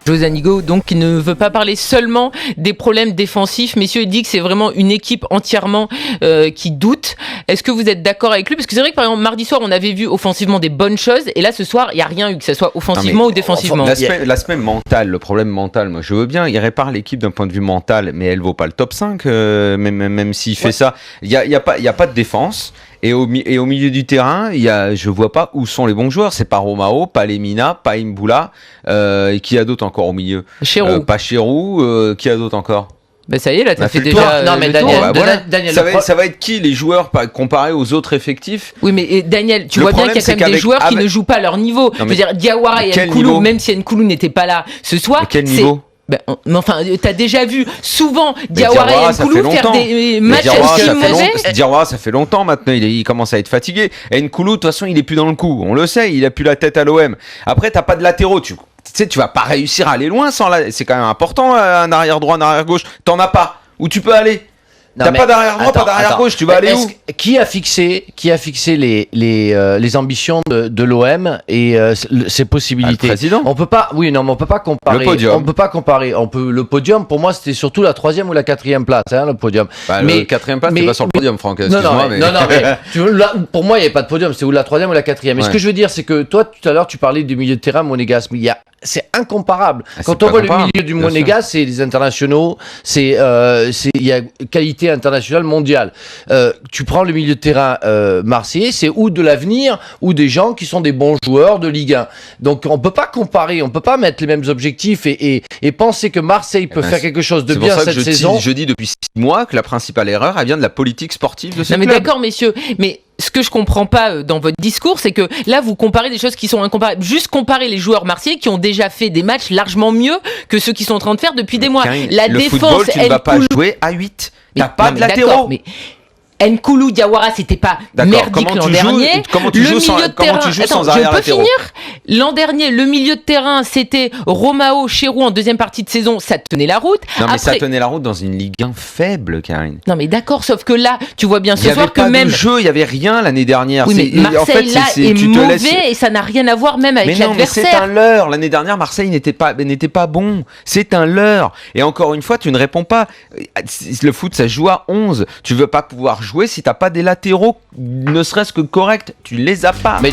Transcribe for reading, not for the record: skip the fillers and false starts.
José Anigo, donc, qui ne veut pas parler seulement des problèmes défensifs. Messieurs, il dit que c'est vraiment une équipe entièrement qui doute. Est-ce que vous êtes d'accord avec lui ? Parce que c'est vrai que, par exemple, mardi soir, on avait vu offensivement des bonnes choses. Et là, ce soir, il n'y a rien eu, que ce soit offensivement ou défensivement. L'aspect mental, le problème mental, moi, je veux bien, il répare l'équipe d'un point de vue mental, mais elle ne vaut pas le top 5, même s'il fait ça. Il n'y a pas de défense. Et au milieu du terrain, je vois pas où sont les bons joueurs. C'est pas Romao, pas Lemina, pas Imbula. Et qui a d'autre encore au milieu ? Chérou. Pas Chérou. Qui a d'autre encore ? Ben ça y est, là, t'as fait le déjà. tour. Non, mais Daniel, ça va être qui les joueurs comparés aux autres effectifs ? Oui, mais Daniel, tu vois bien qu'il y a quand même des joueurs qui ne jouent pas à leur niveau. Je veux dire, Diawara et Nkoulou, même si Nkoulou n'était pas là ce soir. Mais quel niveau ? Mais enfin, t'as déjà vu souvent Diawara et Nkoulou faire des matchs aussi mauvais. Diawara, ça fait longtemps maintenant, il commence à être fatigué. Et Nkoulou, de toute façon, il est plus dans le coup. On le sait, il a plus la tête à l'OM. Après, t'as pas de latéraux. Tu sais, tu vas pas réussir à aller loin sans c'est quand même important, un arrière droit, un arrière gauche. T'en as pas. Où tu peux aller ? T'as pas d'arrière droit, pas d'arrière gauche, tu vas aller où ? Qui a fixé les ambitions de l'OM et ses possibilités ? Le président. On peut pas comparer. Le podium. On peut pas comparer. Le podium, pour moi, c'était surtout la 3e ou la 4e place, le podium. Le 4e place, t'es pas sur le podium, Franck. Excuse-moi, mais pour moi, il y avait pas de podium. C'est ou la 3e ou la 4e. Mais ce que je veux dire, c'est que toi, tout à l'heure, tu parlais du milieu de terrain monégasque. Mais c'est incomparable. Quand on voit le milieu du Monégasque, c'est les internationaux, il y a qualité internationale mondiale. Tu prends le milieu de terrain marseillais, c'est ou de l'avenir ou des gens qui sont des bons joueurs de Ligue 1. Donc on peut pas comparer, on peut pas mettre les mêmes objectifs et penser que Marseille peut faire quelque chose de bien cette saison. Je dis depuis 6 mois que la principale erreur, elle vient de la politique sportive de ce club. Non mais d'accord, messieurs, mais ce que je comprends pas dans votre discours, c'est que là, vous comparez des choses qui sont incomparables. Juste comparer les joueurs marseillais qui ont déjà fait des matchs largement mieux que ceux qui sont en train de faire depuis des mois. La défense, football, tu ne vas pas jouer à 8. T'as pas de latéraux. Nkoulou, Diawara, c'était pas merdique l'an dernier. Comment tu joues sans arrière latéraux ? Je peux finir ? L'an dernier, le milieu de terrain, c'était Romao, Chérou en deuxième partie de saison, ça tenait la route. Non, mais ça tenait la route dans une Ligue 1 faible, Karine. Non, mais d'accord, sauf que là, tu vois bien ce soir que même... Il n'y avait pas de jeu, il n'y avait rien l'année dernière. Oui, mais Marseille, là, est mauvais et ça n'a rien à voir même avec l'adversaire. Mais c'est un leurre. L'année dernière, Marseille n'était pas bon. C'est un leurre. Et encore une fois, tu ne réponds pas. Le foot, ça joue à 11. Tu veux pas pouvoir jouer si t'as pas des latéraux, ne serait-ce que corrects. Tu les as pas. Mais